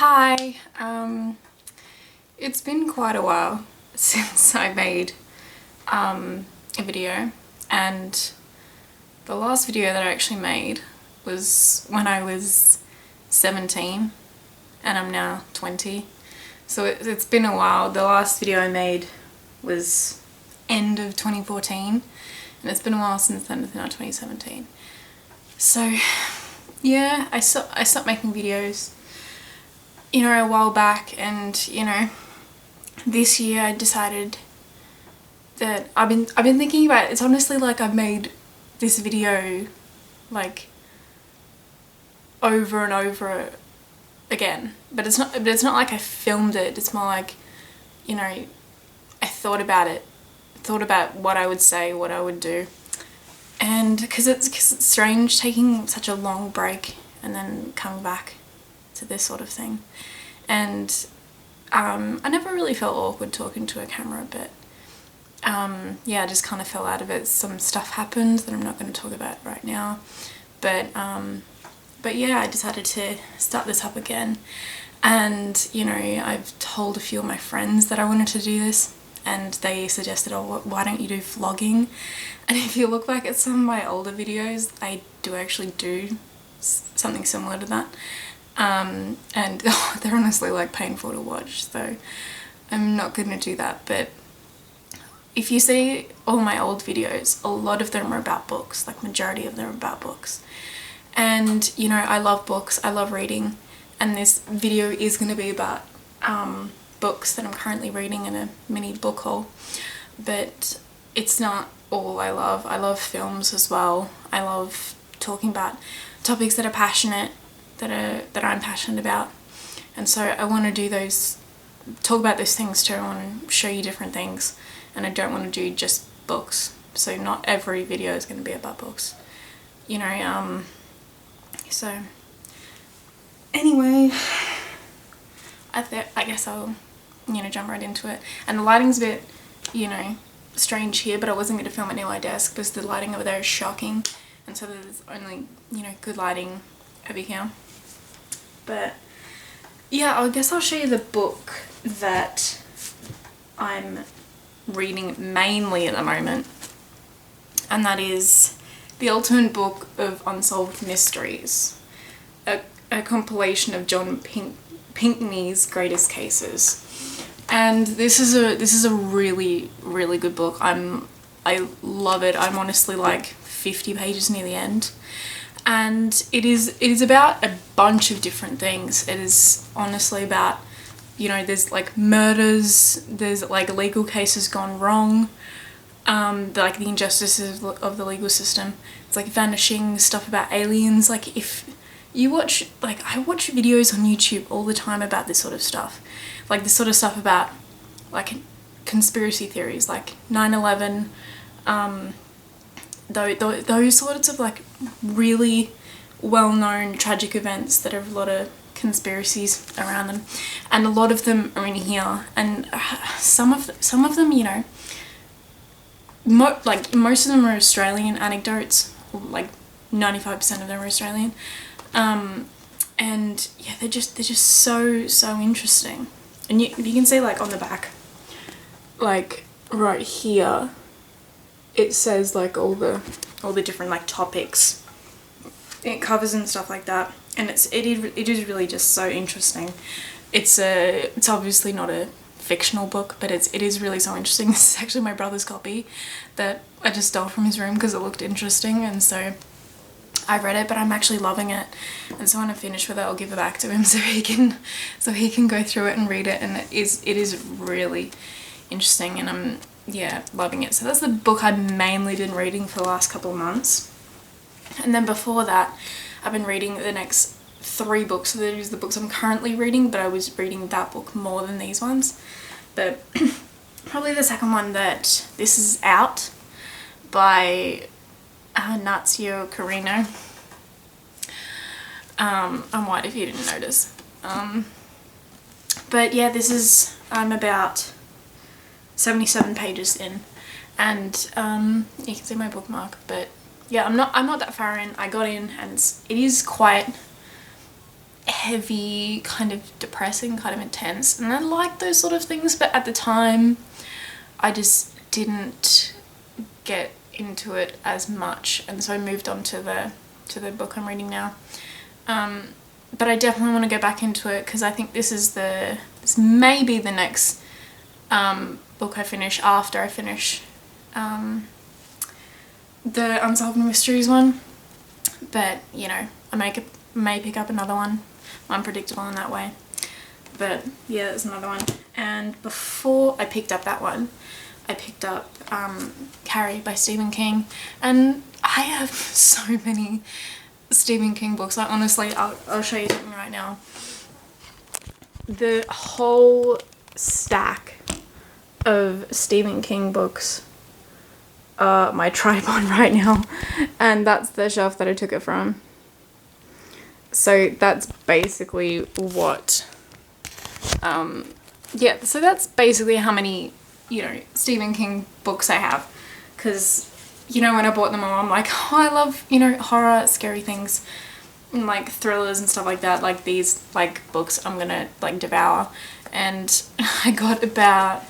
Hi, it's been quite a while since I made a video, and the last video that I actually made was when I was 17 and I'm now 20, so it's been a while. The last video I made was end of 2014 and it's been a while since then. It's now 2017, so yeah, I stopped making videos, you know, a while back, and you know, this year I decided that I've been thinking about it. It's honestly like I've made this video like over and over again, but it's not like I filmed it. It's more like, you know, I thought about what I would say, what I would do, and because it's strange taking such a long break and then coming back to this sort of thing. And I never really felt awkward talking to a camera, but yeah, I just kind of fell out of it. Some stuff happened that I'm not going to talk about right now, but yeah, I decided to start this up again. And you know, I've told a few of my friends that I wanted to do this, and they suggested, oh, why don't you do vlogging? And if you look back at some of my older videos, I do actually do something similar to that. And they're honestly like painful to watch, so I'm not going to do that. But if you see all my old videos, a lot of them are about books, like majority of them are about books. And you know, I love books, I love reading, and this video is going to be about books that I'm currently reading in a mini book haul. But it's not all I love. I love films as well. I love talking about topics that are passionate, that I'm passionate about, and so I want to do those, talk about those things too. I want to show you different things, and I don't want to do just books, so not every video is going to be about books, you know. So anyway, I guess I'll, you know, jump right into it. And the lighting's a bit, you know, strange here, but I wasn't going to film it near my desk because the lighting over there is shocking, and so there's only, you know, good lighting over here. But yeah, I guess I'll show you the book that I'm reading mainly at the moment, and that is The Ultimate Book of Unsolved Mysteries, a compilation of John Pinkney's greatest cases. And this is a really, really good book. I love it. I'm honestly like 50 pages near the end. And it is about a bunch of different things. It is honestly about, you know, there's like murders, there's like legal cases gone wrong, like the injustices of the legal system. It's like vanishing, stuff about aliens. Like if you watch, like I watch videos on YouTube all the time about this sort of stuff. Like this sort of stuff about like conspiracy theories, like 9/11, those sorts of like really well-known tragic events that have a lot of conspiracies around them, and a lot of them are in here. And some of them, you know, like most of them are Australian anecdotes, like 95% of them are Australian, and yeah, they're just so interesting. And you can see like on the back, like right here, it says like all the different like topics it covers and stuff like that, and it is really just so interesting. It's obviously not a fictional book, but it is really so interesting. This is actually my brother's copy that I just stole from his room because it looked interesting, and so I read it, but I'm actually loving it. And so when I finish with it, I'll give it back to him so he can go through it and read it, and it is really interesting, and I'm, yeah, loving it. So that's the book I've mainly been reading for the last couple of months. And then before that, I've been reading the next 3 books. So these are the books I'm currently reading, but I was reading that book more than these ones. But probably the second one, that this is out by Nazio Carino. I'm white if you didn't notice. But yeah, I'm about 77 pages in, and you can see my bookmark, but yeah, I'm not that far in. I got in, and it is quite heavy, kind of depressing, kind of intense, and I like those sort of things, but at the time I just didn't get into it as much, and so I moved on to the book I'm reading now. But I definitely want to go back into it because I think this may be the next book I finish after I finish the Unsolved Mysteries one. But, you know, I may pick up another one. I'm unpredictable in that way. But yeah, there's another one. And before I picked up that one, I picked up Carrie by Stephen King. And I have so many Stephen King books. I honestly, I'll show you something right now. The whole stack of Stephen King books are my tripod right now, and that's the shelf that I took it from. So that's basically what, yeah, so that's basically how many, you know, Stephen King books I have, because, you know, when I bought them all, I'm like, oh, I love, you know, horror, scary things, and like thrillers and stuff like that, like these, like, books I'm gonna, like, devour. And I got about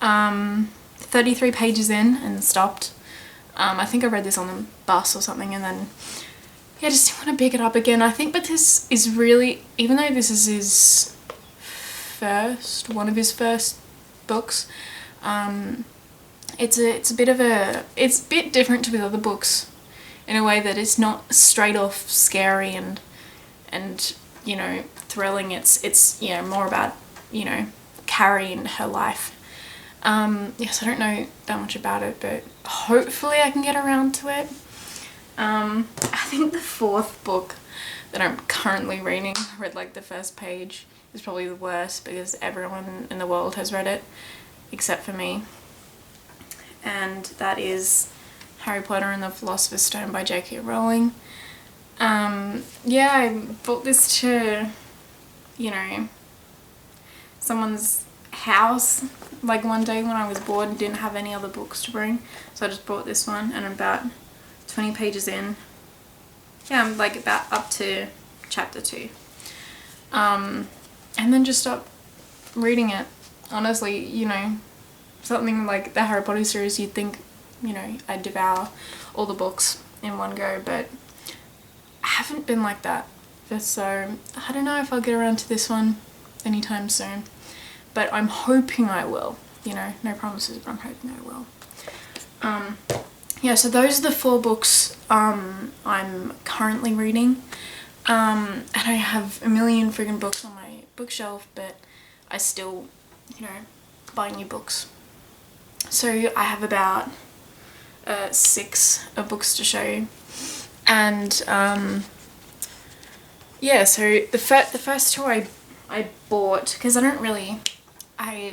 33 pages in and stopped. I think I read this on the bus or something, and then, yeah, I just didn't want to pick it up again. I think, but this is really, even though this is his one of his first books, it's a bit different to his other books in a way that it's not straight off scary and you know, thrilling. It's you know, more about, you know, Carrie and her life. Yes, I don't know that much about it, but hopefully I can get around to it. I think the fourth book that I'm currently reading, I read like the first page, is probably the worst because everyone in the world has read it except for me. And that is Harry Potter and the Philosopher's Stone by J.K. Rowling. Yeah, I bought this to, you know, someone's house like one day when I was bored and didn't have any other books to bring, so I just bought this one, and I'm about 20 pages in. Yeah, I'm like about up to chapter 2, and then just stopped reading it. Honestly, you know, something like the Harry Potter series, you'd think, you know, I'd devour all the books in one go, but I haven't been like that. So I don't know if I'll get around to this one anytime soon, but I'm hoping I will. You know, no promises, but I'm hoping I will. Yeah, so those are the 4 books I'm currently reading. And I have a million friggin' books on my bookshelf, but I still, you know, buy new books. So I have about 6 books to show you. And yeah, so the first 2 I bought, because I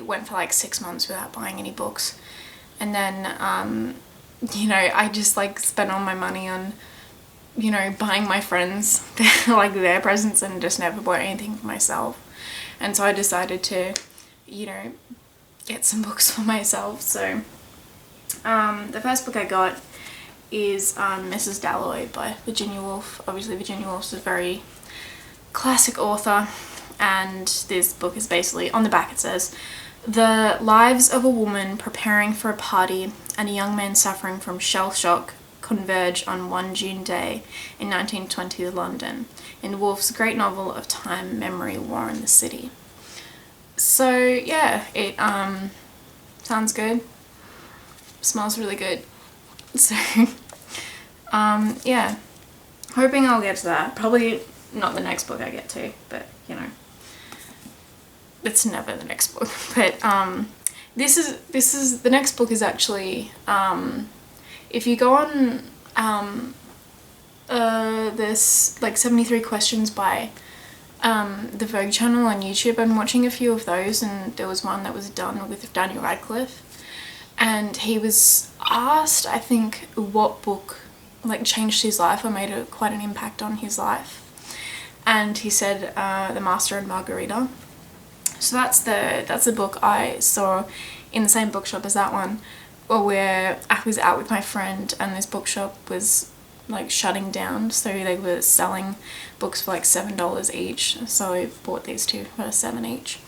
went for like 6 months without buying any books, and then you know, I just like spent all my money on, you know, buying my friends like their presents and just never bought anything for myself. And so I decided to, you know, get some books for myself. So the first book I got is Mrs. Dalloway by Virginia Woolf. Obviously Virginia Woolf's a very classic author, and this book is basically, on the back it says, the lives of a woman preparing for a party and a young man suffering from shell shock converge on one June day in 1920 London in Woolf's great novel of time, memory, war in the city. So yeah, it sounds good, smells really good. So yeah, hoping I'll get to that. Probably not the next book I get to, but you know, it's never the next book. But this is the next book is actually, if you go on this like 73 questions by the Vogue channel on YouTube, I'm watching a few of those, and there was one that was done with Daniel Radcliffe, and he was asked, I think, what book like changed his life or made quite an impact on his life, and he said The Master and Margarita. So that's the book I saw in the same bookshop as that one, or where I was out with my friend, and this bookshop was like shutting down, so they were selling books for like $7 each, so I bought these two for $7 each.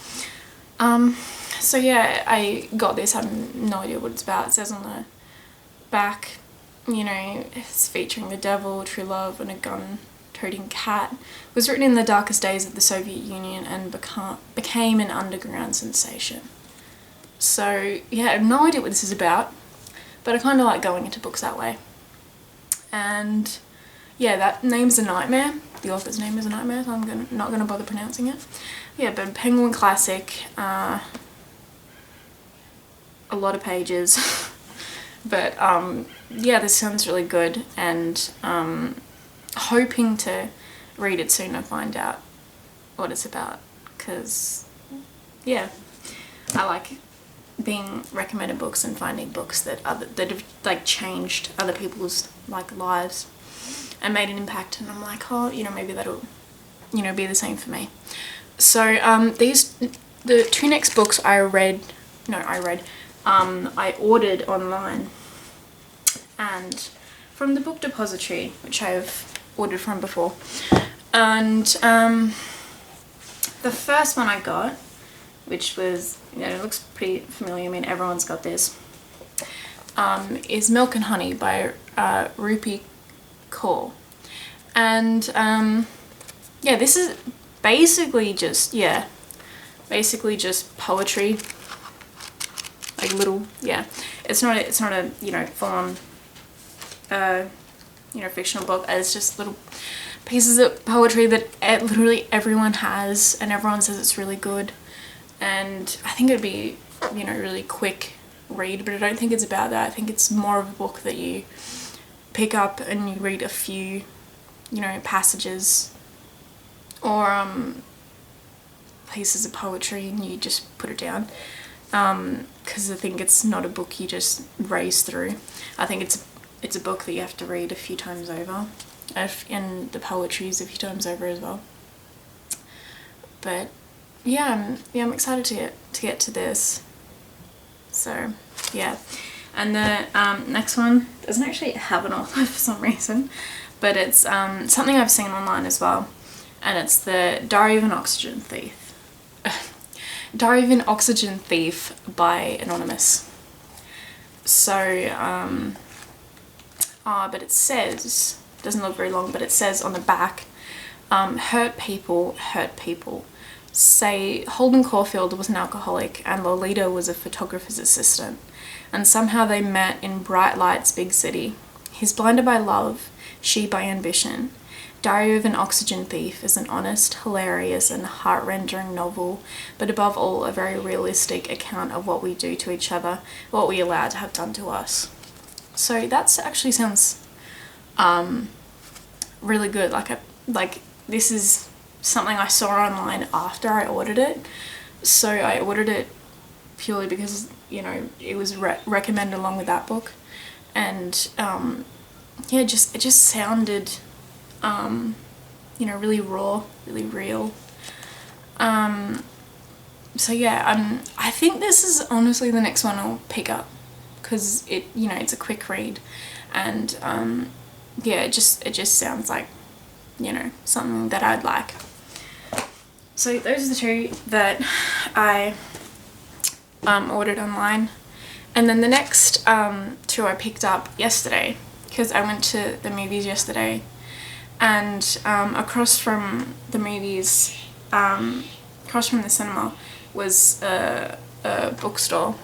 So yeah, I got this. I have no idea what it's about. It says on the back, you know, it's featuring the devil, true love, and a gun-toting cat. It was written in the darkest days of the Soviet Union and became an underground sensation. So yeah, I have no idea what this is about, but I kind of like going into books that way. And yeah, that name's a nightmare. The author's name is a nightmare, so I'm not gonna bother pronouncing it. Yeah, but Penguin Classic, a lot of pages. But yeah, this sounds really good, and hoping to read it soon and find out what it's about, because yeah, I like being recommended books and finding books that have like changed other people's like lives and made an impact, and I'm like, oh, you know, maybe that'll, you know, be the same for me. So the two next books I ordered online, and from the Book Depository, which I've ordered from before. And the first one I got, which was, you know, it looks pretty familiar, I mean everyone's got this, is Milk and Honey by Rupi Kaur. And yeah, this is basically just poetry, like little, yeah, it's not a you know, full-on you know, fictional book. It's just little pieces of poetry that literally everyone has, and everyone says it's really good. And I think it'd be, you know, really quick read, but I don't think it's about that. I think it's more of a book that you pick up and you read a few, you know, passages or pieces of poetry, and you just put it down, because I think it's not a book you just race through. I think it's a book that you have to read a few times over, and the poetry is a few times over as well. But yeah, I'm excited to get to this. So yeah, and the next one doesn't actually have an author for some reason, but it's something I've seen online as well, and it's the Diary of an Oxygen Thief. Diary of an Oxygen Thief by Anonymous. So but it says, doesn't look very long, but it says on the back, hurt people hurt people. Say Holden Caulfield was an alcoholic and Lolita was a photographer's assistant, and somehow they met in Bright Light's big city. He's blinded by love, she by ambition. Diary of an Oxygen Thief is an honest, hilarious and heart-rending novel, but above all a very realistic account of what we do to each other, what we allow to have done to us. So that's actually sounds really good. Like this is something I saw online after I ordered it, so I ordered it purely because, you know, it was recommended along with that book, and yeah, it just sounded you know, really raw, really real. So yeah, I think this is honestly the next one I'll pick up, because it, you know, it's a quick read, and yeah, it just sounds like, you know, something that I'd like. So those are the two that I ordered online, and then the next two I picked up yesterday, because I went to the movies yesterday, and across from the movies, across from the cinema was a bookstore,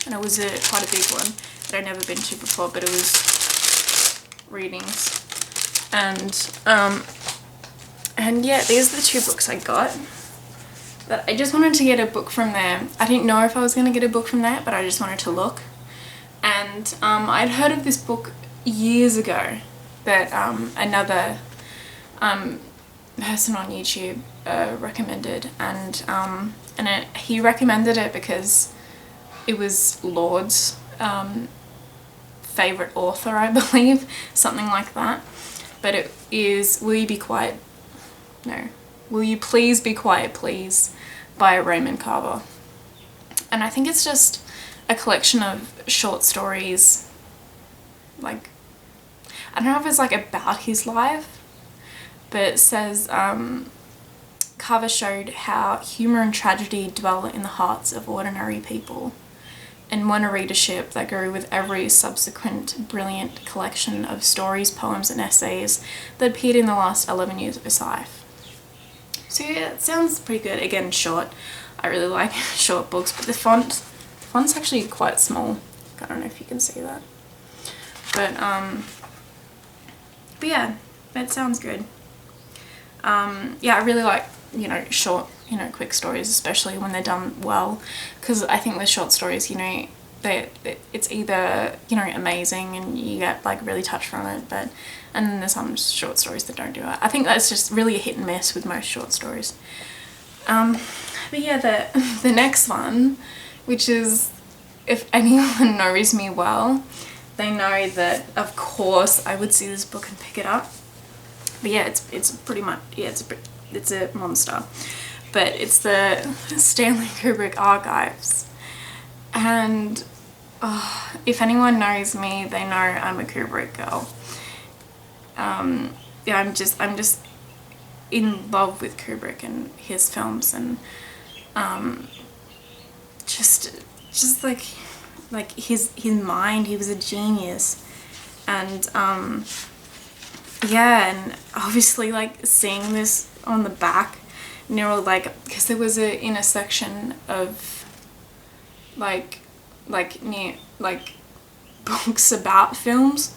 and it was quite a big one that I'd never been to before, but it was readings, and yeah, these are the two books I got. But I just wanted to get a book from there. I didn't know if I was going to get a book from there, but I just wanted to look, and I'd heard of this book years ago that another person on YouTube recommended, and he recommended it because it was Lord's favourite author, I believe, something like that. But it is Will You Be Quiet? No. Will You Please Be Quiet, Please? By Raymond Carver. And I think it's just a collection of short stories, like, I don't know if it's like about his life, but it says Carver showed how humour and tragedy dwell in the hearts of ordinary people and won a readership that grew with every subsequent brilliant collection of stories, poems and essays that appeared in the last 11 years of his life. So yeah, it sounds pretty good. Again, short. I really like short books, but the font's actually quite small. I don't know if you can see that. But yeah, that sounds good. Yeah, I really like, you know, short, you know, quick stories, especially when they're done well, because I think with short stories, you know, it's either, you know, amazing and you get like really touched from it, and then there's some short stories that don't do it. I think that's just really a hit and miss with most short stories. But yeah, the next one, which is, if anyone knows me well, they know that of course I would see this book and pick it up. But yeah, it's pretty much, yeah, it's a monster. But it's the Stanley Kubrick Archives. And if anyone knows me, they know I'm a Kubrick girl. Yeah, I'm just in love with Kubrick and his films, and just like his mind. He was a genius, and yeah, and obviously like seeing this on the back, you know, like, because there was in a section of like near like books about films,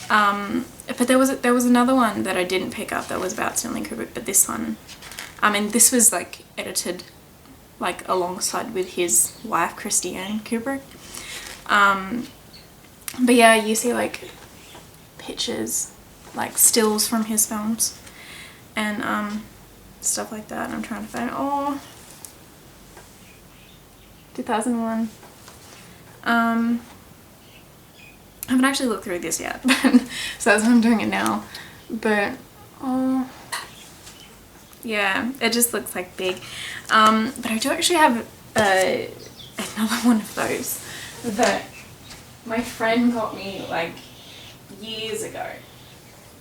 but there was another one that I didn't pick up that was about Stanley Kubrick, but this one, and this was like edited like alongside with his wife Christiane Kubrick, but yeah, you see like pictures, like stills from his films, and stuff like that. And I'm trying to find, 2001. I haven't actually looked through this yet, so that's why I'm doing it now. But yeah, it just looks like big. But I do actually have another one of those that my friend got me like years ago,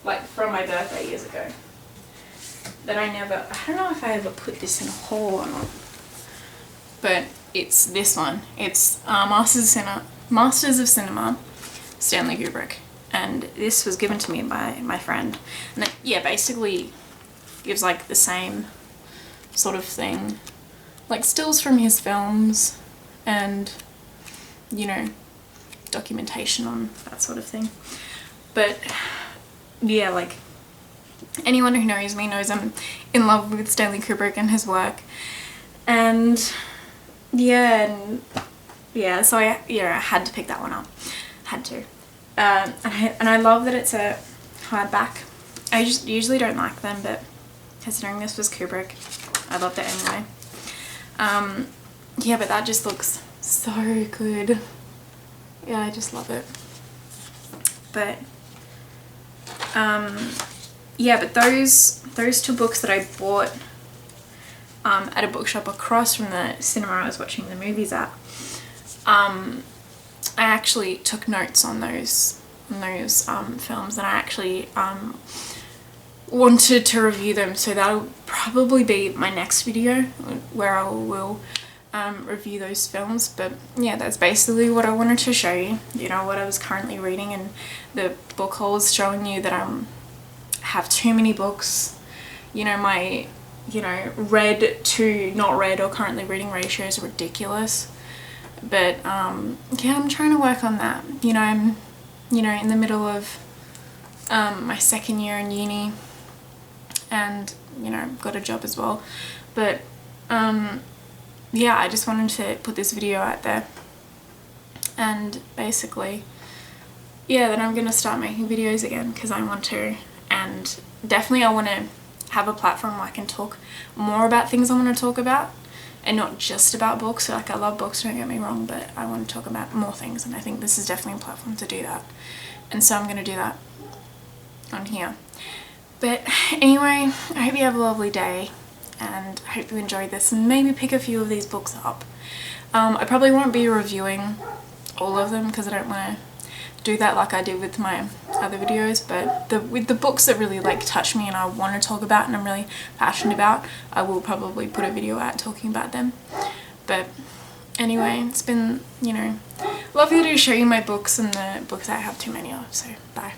like from my birthday years ago, that I don't know if I ever put this in a haul or not, but it's this one. It's Masters of Cinema, Stanley Kubrick, and this was given to me by my friend, and it, yeah, basically gives like the same sort of thing, like stills from his films and, you know, documentation on that sort of thing. But yeah, like anyone who knows me knows I'm in love with Stanley Kubrick and his work, and so I had to pick that one up, had to, and I love that it's a hardback. I just usually don't like them, but considering this was Kubrick, I loved it anyway. Yeah, but that just looks so good. Yeah, I just love it. But yeah, but those two books that I bought at a bookshop across from the cinema I was watching the movies at, I actually took notes on those films, and I actually wanted to review them, so that'll probably be my next video where I will review those films. But yeah, that's basically what I wanted to show you, you know, what I was currently reading, and the book haul is showing you that I have too many books. You know, my, you know, read to not read or currently reading ratio is ridiculous. But yeah, I'm trying to work on that. You know, I'm, you know, in the middle of my second year in uni, and, you know, got a job as well. But yeah, I just wanted to put this video out there, and basically, yeah, then I'm gonna start making videos again, because I want to, and definitely I want to have a platform where I can talk more about things I want to talk about, and not just about books. Like, I love books, don't get me wrong, but I want to talk about more things, and I think this is definitely a platform to do that, and so I'm going to do that on here. But anyway, I hope you have a lovely day, and I hope you enjoyed this, and maybe pick a few of these books up. I probably won't be reviewing all of them, because I don't want to do that like I did with my other videos, but with the books that really like touch me and I want to talk about and I'm really passionate about, I will probably put a video out talking about them. But anyway, it's been, you know, lovely to show you my books and the books I have too many of, so bye.